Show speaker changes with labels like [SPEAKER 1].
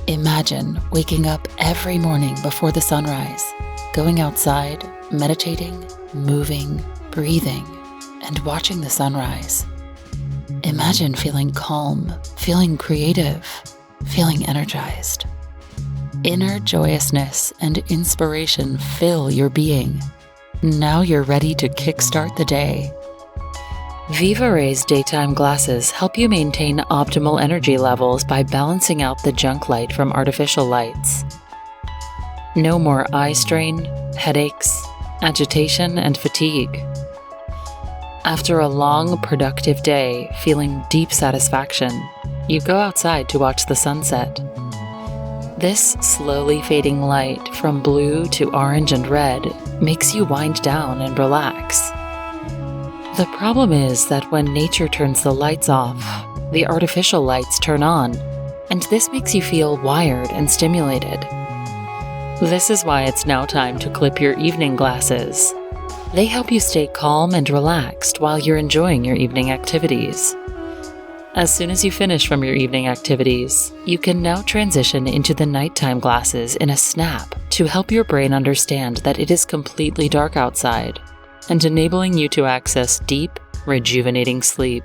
[SPEAKER 1] Imagine waking up every morning before the sunrise, going outside, meditating, moving, breathing, and watching the sunrise. Imagine feeling calm, feeling creative, feeling energized. Inner joyousness and inspiration fill your being. Now you're ready to kickstart the day. VivaRays Daytime glasses help you maintain optimal energy levels by balancing out the junk light from artificial lights. No more eye strain, headaches, agitation, and fatigue. After a long, productive day, feeling deep satisfaction, you go outside to watch the sunset. This slowly fading light from blue to orange and red makes you wind down and relax. The problem is that when nature turns the lights off, the artificial lights turn on, and this makes you feel wired and stimulated. This is why it's now time to clip your evening glasses. They help you stay calm and relaxed while you're enjoying your evening activities. As soon as you finish from your evening activities, you can now transition into the nighttime glasses in a snap to help your brain understand that it is completely dark outside, and enabling you to access deep, rejuvenating sleep.